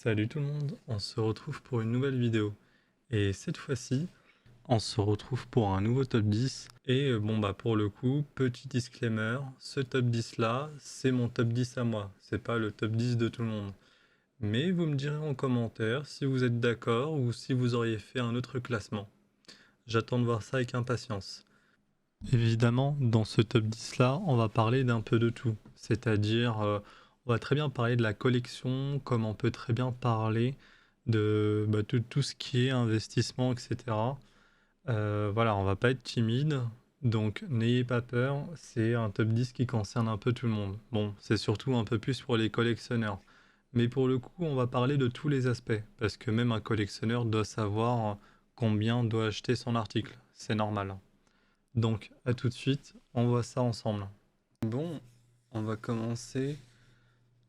Salut tout le monde, on se retrouve pour une nouvelle vidéo. Et cette fois-ci, on se retrouve pour un nouveau top 10. Et bon bah pour le coup, petit disclaimer, ce top 10 là, c'est mon top 10 à moi. C'est pas le top 10 de tout le monde. Mais vous me direz en commentaire si vous êtes d'accord ou si vous auriez fait un autre classement. J'attends de voir ça avec impatience. Évidemment, dans ce top 10 là, on va parler d'un peu de tout. C'est-à-dire, on va très bien parler de la collection, comme on peut très bien parler de tout ce qui est investissement, etc. Voilà, on va pas être timide, donc n'ayez pas peur, c'est un top 10 qui concerne un peu tout le monde. Bon, c'est surtout un peu plus pour les collectionneurs. Mais pour le coup, on va parler de tous les aspects, parce que même un collectionneur doit savoir combien doit acheter son article. C'est normal. Donc, à tout de suite, on voit ça ensemble. Bon, on va commencer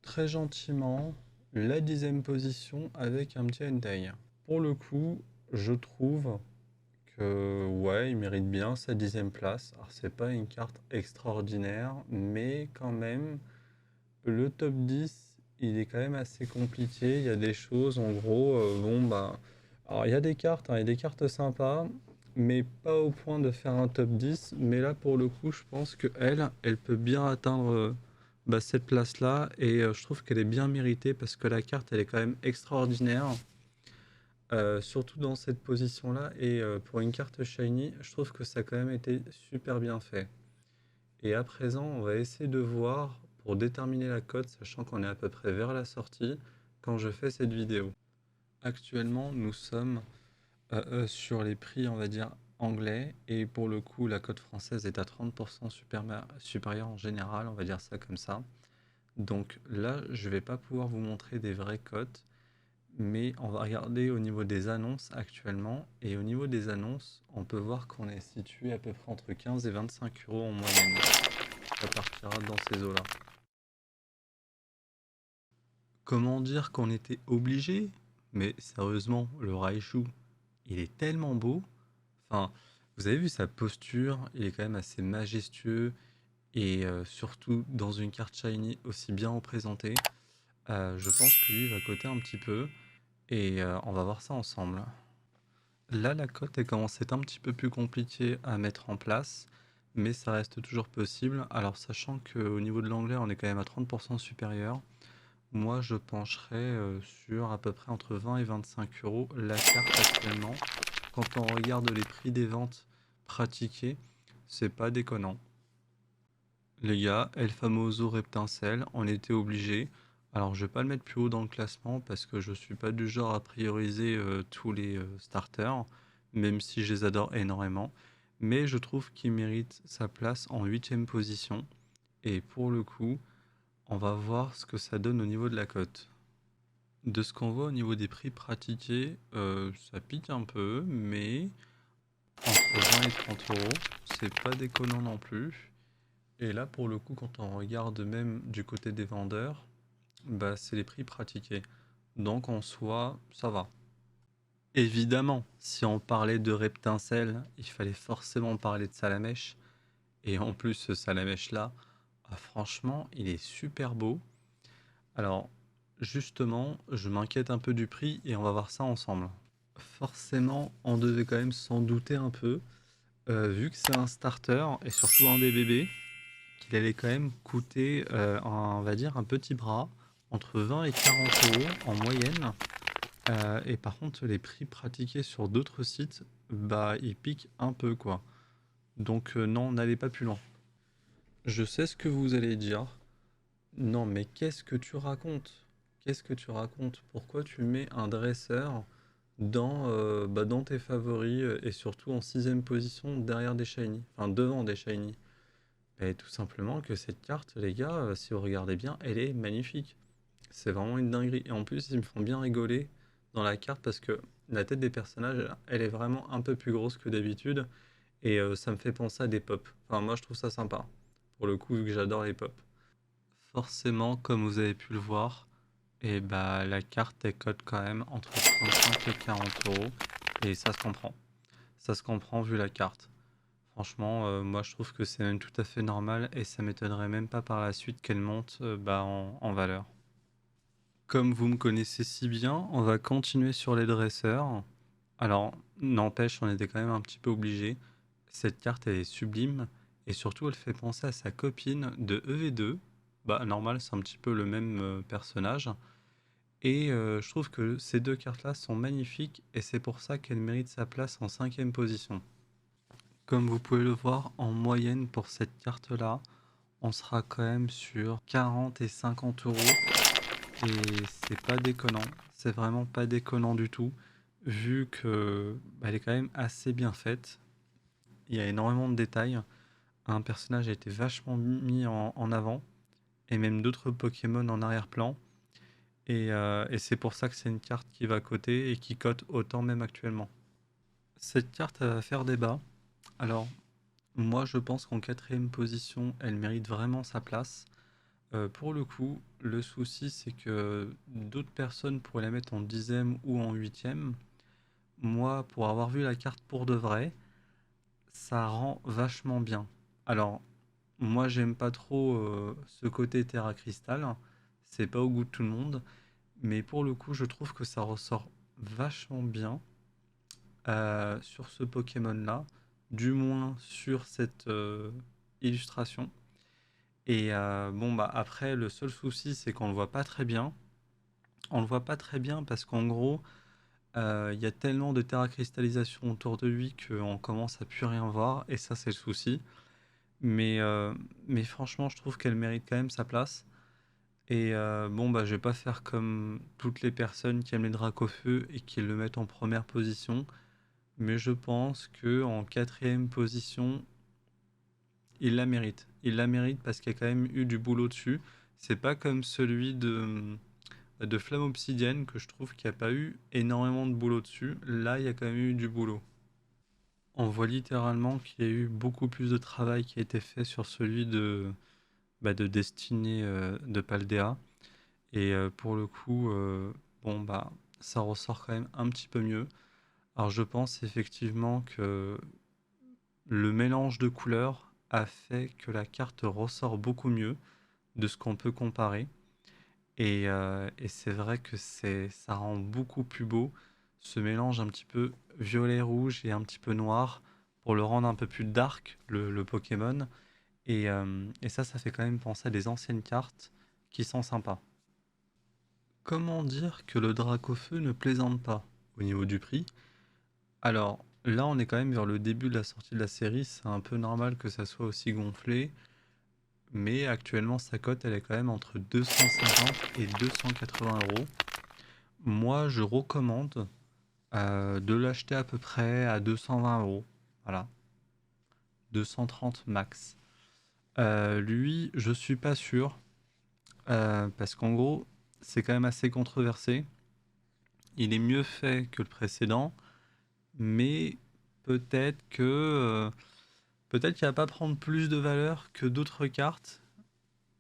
très gentiment la 10e position avec un petit Entei. Pour le coup, je trouve que ouais, il mérite bien sa 10e place. Alors, c'est pas une carte extraordinaire, mais quand même, le top 10, il est quand même assez compliqué. Il y a des choses, en gros, bon bah. Alors, il y a des cartes, hein, il y a des cartes sympas, mais pas au point de faire un top 10. Mais là, pour le coup, je pense que elle peut bien atteindre cette place-là. Et je trouve qu'elle est bien méritée parce que la carte, elle est quand même extraordinaire. Surtout dans cette position-là. Et pour une carte shiny, je trouve que ça a quand même été super bien fait. Et à présent, on va essayer de voir pour déterminer la cote, sachant qu'on est à peu près vers la sortie quand je fais cette vidéo. Actuellement, nous sommes sur les prix, on va dire, anglais, et pour le coup, la cote française est à 30% supérieure en général, on va dire ça comme ça. Donc là, je vais pas pouvoir vous montrer des vraies cotes, mais on va regarder au niveau des annonces actuellement, et au niveau des annonces, on peut voir qu'on est situé à peu près entre 15 et 25 euros en moyenne. Ça partira dans ces eaux-là. Comment dire qu'on était obligé? Mais sérieusement, le Raichu, il est tellement beau. Enfin, vous avez vu sa posture, il est quand même assez majestueux et surtout dans une carte shiny aussi bien représentée. Je pense que lui va coter un petit peu et on va voir ça ensemble. Là, la cote elle commence à être un petit peu plus compliquée à mettre en place, mais ça reste toujours possible. Alors, sachant qu'au niveau de l'anglais, on est quand même à 30% supérieur. Moi, je pencherais sur à peu près entre 20 et 25 euros la carte actuellement. Quand on regarde les prix des ventes pratiquées, c'est pas déconnant. Les gars, El Famoso Reptincelle, on était obligé. Alors, je vais pas le mettre plus haut dans le classement parce que je suis pas du genre à prioriser tous les starters, même si je les adore énormément. Mais je trouve qu'il mérite sa place en 8ème position. Et pour le coup, on va voir ce que ça donne au niveau de la cote. De ce qu'on voit au niveau des prix pratiqués, ça pique un peu, mais entre 20 et 30 euros, c'est pas déconnant non plus. Et là, pour le coup, quand on regarde même du côté des vendeurs, bah, c'est les prix pratiqués. Donc en soi, ça va. Évidemment, si on parlait de Reptincelle, il fallait forcément parler de Salamèche. Et en plus, ce Salamèche-là, ah, franchement, il est super beau. Alors, justement, je m'inquiète un peu du prix et on va voir ça ensemble. Forcément, on devait quand même s'en douter un peu, vu que c'est un starter et surtout un des bébés, qu'il allait quand même coûter, on va dire, un petit bras, entre 20 et 40 euros en moyenne. Et par contre, les prix pratiqués sur d'autres sites, bah, ils piquent un peu, quoi. Donc, non, n'allez pas plus loin. Je sais ce que vous allez dire. Non, mais qu'est-ce que tu racontes? Qu'est-ce que tu racontes? Pourquoi tu mets un dresseur dans tes favoris et surtout en 6ème position derrière des shiny, enfin devant des shiny? Et tout simplement que cette carte, les gars, si vous regardez bien, elle est magnifique. C'est vraiment une dinguerie. Et en plus, ils me font bien rigoler dans la carte parce que la tête des personnages, elle est vraiment un peu plus grosse que d'habitude et ça me fait penser à des pops. Enfin, moi, je trouve ça sympa. Pour le coup, vu que j'adore les pops. Forcément, comme vous avez pu le voir, et bah la carte elle cote quand même entre 35 et 40 euros. Et ça se comprend. Ça se comprend vu la carte. Franchement, moi je trouve que c'est même tout à fait normal et ça m'étonnerait même pas par la suite qu'elle monte en valeur. Comme vous me connaissez si bien, on va continuer sur les dresseurs. Alors, n'empêche, on était quand même un petit peu obligé. Cette carte, elle est sublime. Et surtout, elle fait penser à sa copine de EV2. Bah, normal, c'est un petit peu le même personnage. Et je trouve que ces deux cartes-là sont magnifiques. Et c'est pour ça qu'elle mérite sa place en cinquième position. Comme vous pouvez le voir, en moyenne pour cette carte-là, on sera quand même sur 40 et 50 euros. Et c'est pas déconnant, c'est vraiment pas déconnant du tout, vu que elle est quand même assez bien faite. Il y a énormément de détails. Un personnage a été vachement mis en avant, et même d'autres Pokémon en arrière-plan. Et c'est pour ça que c'est une carte qui va coter et qui cote autant même actuellement. Cette carte elle va faire débat. Alors, moi je pense qu'en quatrième position, elle mérite vraiment sa place. Pour le coup, le souci, c'est que d'autres personnes pourraient la mettre en dixième ou en huitième. Moi, pour avoir vu la carte pour de vrai, ça rend vachement bien. Alors, moi, j'aime pas trop ce côté Terra Crystal. C'est pas au goût de tout le monde. Mais pour le coup, je trouve que ça ressort vachement bien sur ce Pokémon-là. Du moins sur cette illustration. Et bon, bah après, le seul souci, c'est qu'on le voit pas très bien. On le voit pas très bien parce qu'en gros, il y a tellement de terracristallisation autour de lui qu'on commence à plus rien voir, et ça, c'est le souci. Mais, euh, mais franchement, je trouve qu'elle mérite quand même sa place. Et bon, bah, je vais pas faire comme toutes les personnes qui aiment les Dracofeu et qui le mettent en première position. Mais je pense que en quatrième position, il la mérite. Il la mérite parce qu'il y a quand même eu du boulot dessus. C'est pas comme celui de Flamme Obsidienne que je trouve qu'il n'y a pas eu énormément de boulot dessus. Là, il y a quand même eu du boulot. On voit littéralement qu'il y a eu beaucoup plus de travail qui a été fait sur celui de Destinée de Paldea. Et pour le coup, bon, bah, ça ressort quand même un petit peu mieux. Alors, je pense effectivement que le mélange de couleurs a fait que la carte ressort beaucoup mieux de ce qu'on peut comparer. Et c'est vrai que ça rend beaucoup plus beau ce mélange un petit peu violet-rouge et un petit peu noir pour le rendre un peu plus dark, le Pokémon. Et ça fait quand même penser à des anciennes cartes qui sont sympas. Comment dire que le Dracofeu ne plaisante pas au niveau du prix? Alors là, on est quand même vers le début de la sortie de la série, c'est un peu normal que ça soit aussi gonflé. Mais actuellement, sa cote, elle est quand même entre 250 et 280 euros. Moi, je recommande de l'acheter à peu près à 220 euros. Voilà, 230 max. Lui, je suis pas sûr, parce qu'en gros, c'est quand même assez controversé. Il est mieux fait que le précédent, mais peut-être que peut-être qu'il va pas prendre plus de valeur que d'autres cartes,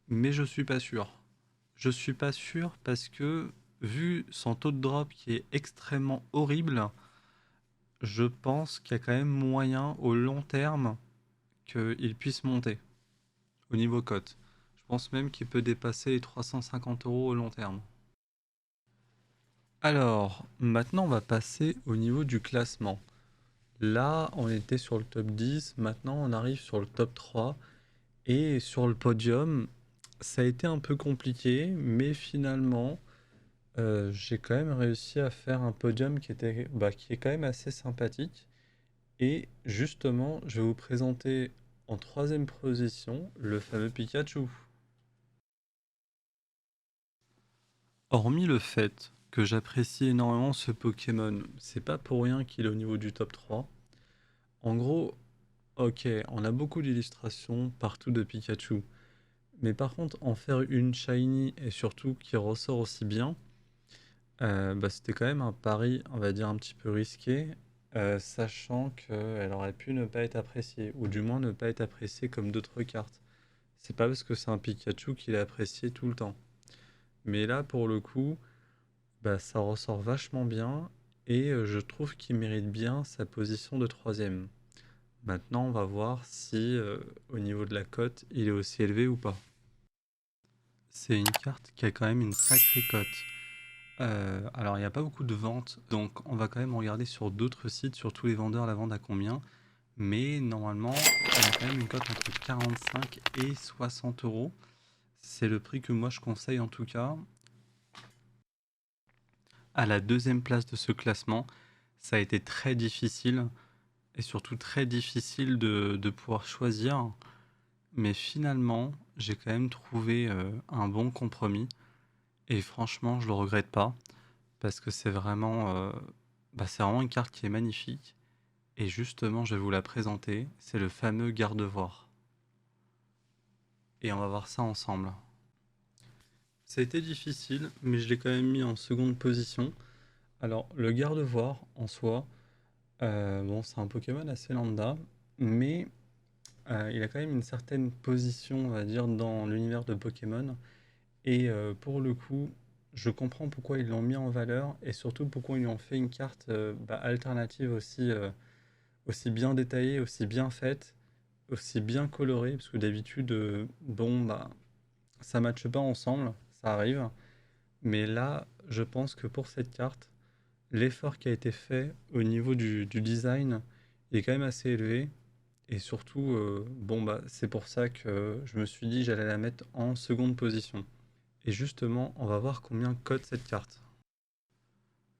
mais je suis pas sûr. Je suis pas sûr parce que, vu son taux de drop qui est extrêmement horrible, je pense qu'il y a quand même moyen au long terme qu'il puisse monter au niveau cote. Je pense même qu'il peut dépasser les 350 euros au long terme. Alors, maintenant on va passer au niveau du classement. Là, on était sur le top 10, maintenant on arrive sur le top 3. Et sur le podium, ça a été un peu compliqué, mais finalement, j'ai quand même réussi à faire un podium qui est quand même assez sympathique. Et justement, je vais vous présenter en troisième position le fameux Pikachu. Hormis le fait que j'apprécie énormément ce Pokémon, c'est pas pour rien qu'il est au niveau du top 3. En gros, ok, on a beaucoup d'illustrations partout de Pikachu. Mais par contre, en faire une shiny et surtout qui ressort aussi bien, bah, c'était quand même un pari, on va dire, un petit peu risqué, sachant qu'elle aurait pu ne pas être appréciée, ou du moins ne pas être appréciée comme d'autres cartes. C'est pas parce que c'est un Pikachu qu'il est apprécié tout le temps. Mais là, pour le coup, bah, ça ressort vachement bien, et je trouve qu'il mérite bien sa position de troisième. Maintenant, on va voir si, au niveau de la cote, il est aussi élevé ou pas. C'est une carte qui a quand même une sacrée cote. Alors il n'y a pas beaucoup de ventes, donc on va quand même regarder sur d'autres sites, sur tous les vendeurs, la vente à combien. Mais normalement, elle a quand même une cote entre 45 et 60 euros. C'est le prix que moi je conseille en tout cas. À la deuxième place de ce classement, ça a été très difficile et surtout très difficile de pouvoir choisir. Mais finalement, j'ai quand même trouvé un bon compromis et franchement, je le regrette pas parce que c'est vraiment une carte qui est magnifique. Et justement, je vais vous la présenter. C'est le fameux garde-voir. Et on va voir ça ensemble. Ça a été difficile, mais je l'ai quand même mis en seconde position. Alors, le garde-voir en soi, bon, c'est un Pokémon assez lambda, mais il a quand même une certaine position, on va dire, dans l'univers de Pokémon. Et pour le coup, je comprends pourquoi ils l'ont mis en valeur et surtout pourquoi ils lui ont fait une carte alternative aussi bien détaillée, aussi bien faite, aussi bien colorée, parce que d'habitude, bon, bah, ça matche pas ensemble, ça arrive. Mais là, je pense que pour cette carte, l'effort qui a été fait au niveau du design est quand même assez élevé. Et surtout, bon, bah, c'est pour ça que je me suis dit j'allais la mettre en seconde position. Et justement, on va voir combien cote cette carte.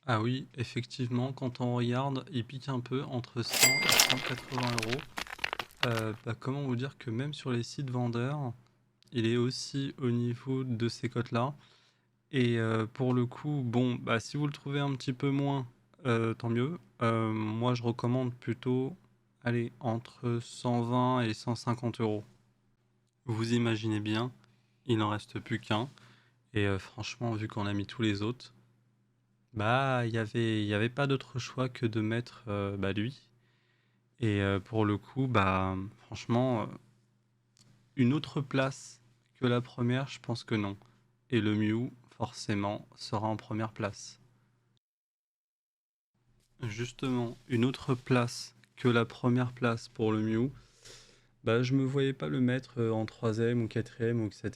Ah oui, effectivement, quand on regarde, il pique un peu entre 100 et 180 euros. Bah, comment vous dire que même sur les sites vendeurs, il est aussi au niveau de ces cotes-là. Et pour le coup, bon, bah, si vous le trouvez un petit peu moins, tant mieux. Moi, je recommande plutôt, allez, entre 120 et 150 euros. Vous imaginez bien, il n'en reste plus qu'un. Et franchement, vu qu'on a mis tous les autres, bah, il y avait pas d'autre choix que de mettre bah, lui. Et pour le coup, bah, franchement, une autre place que la première, je pense que non. Et le Mew, forcément, sera en première place. Justement, une autre place que la première place pour le Mew, bah, je me voyais pas le mettre en troisième ou quatrième, ou etc.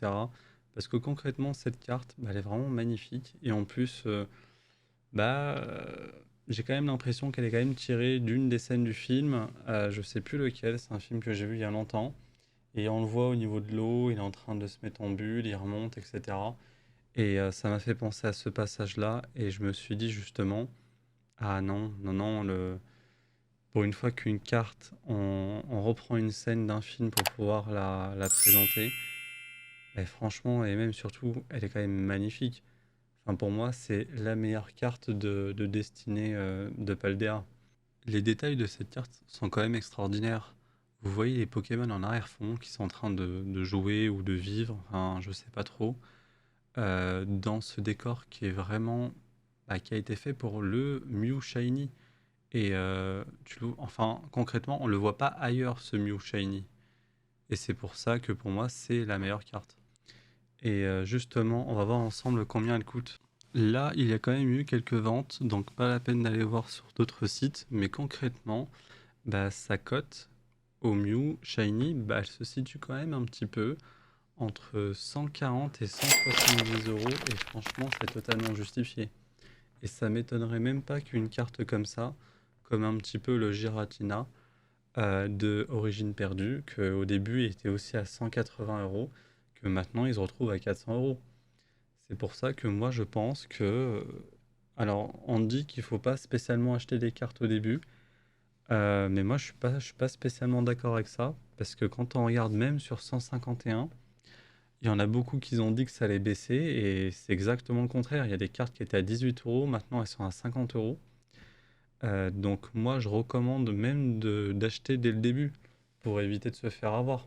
Parce que concrètement, cette carte, bah, elle est vraiment magnifique. Et en plus, bah, j'ai quand même l'impression qu'elle est quand même tirée d'une des scènes du film. Je sais plus lequel, c'est un film que j'ai vu il y a longtemps. Et on le voit au niveau de l'eau, il est en train de se mettre en bulle, il remonte, etc. Et ça m'a fait penser à ce passage-là. Et je me suis dit justement, ah non, non, non, pour une fois qu'une carte, on reprend une scène d'un film pour pouvoir la présenter, et franchement, et même surtout, elle est quand même magnifique. Enfin, pour moi, c'est la meilleure carte de destinée de Paldea. Les détails de cette carte sont quand même extraordinaires. Vous voyez les Pokémon en arrière-fond qui sont en train de jouer ou de vivre, enfin, je sais pas trop, dans ce décor qui est vraiment, bah, qui a été fait pour le Mew Shiny. Et enfin, concrètement, on le voit pas ailleurs ce Mew Shiny. Et c'est pour ça que pour moi, c'est la meilleure carte. Et justement, on va voir ensemble combien elle coûte. Là, il y a quand même eu quelques ventes, donc pas la peine d'aller voir sur d'autres sites. Mais concrètement, bah, sa cote au Mew Shiny, bah, elle se situe quand même un petit peu entre 140 et 170 euros. Et franchement, c'est totalement justifié. Et ça m'étonnerait même pas qu'une carte comme ça, comme un petit peu le Giratina, de Origine perdue, qu'au début il était aussi à 180 euros, que maintenant ils se retrouvent à 400 euros. C'est pour ça que moi je pense que... alors on dit qu'il faut pas spécialement acheter des cartes au début, mais moi je suis pas spécialement d'accord avec ça, parce que quand on regarde même sur 151, il y en a beaucoup qui ont dit que ça allait baisser, et c'est exactement le contraire. Il y a des cartes qui étaient à 18 euros, maintenant elles sont à 50 euros. Donc moi je recommande même d'acheter dès le début pour éviter de se faire avoir.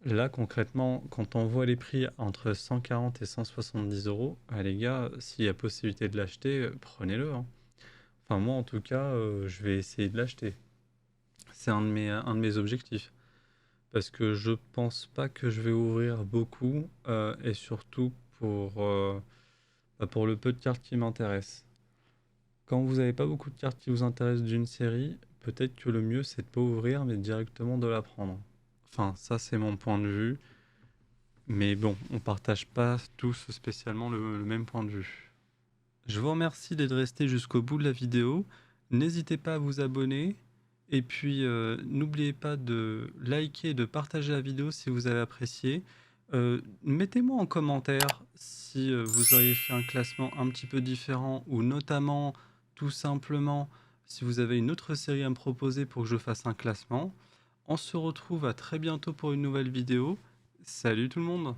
Là concrètement, quand on voit les prix entre 140 et 170 euros, ah, les gars, s'il y a possibilité de l'acheter, prenez-le, hein. Enfin moi en tout cas, je vais essayer de l'acheter. C'est un de mes objectifs. Parce que je pense pas que je vais ouvrir beaucoup, et surtout pour le peu de cartes qui m'intéressent. Quand vous n'avez pas beaucoup de cartes qui vous intéressent d'une série, peut-être que le mieux c'est de pas ouvrir mais directement de la prendre. Enfin, ça c'est mon point de vue, mais bon, on partage pas tous spécialement le même point de vue. Je vous remercie d'être resté jusqu'au bout de la vidéo. N'hésitez pas à vous abonner et puis, n'oubliez pas de liker et de partager la vidéo si vous avez apprécié. Mettez-moi en commentaire si, vous auriez fait un classement un petit peu différent ou notamment, tout simplement, si vous avez une autre série à me proposer pour que je fasse un classement. On se retrouve à très bientôt pour une nouvelle vidéo. Salut tout le monde!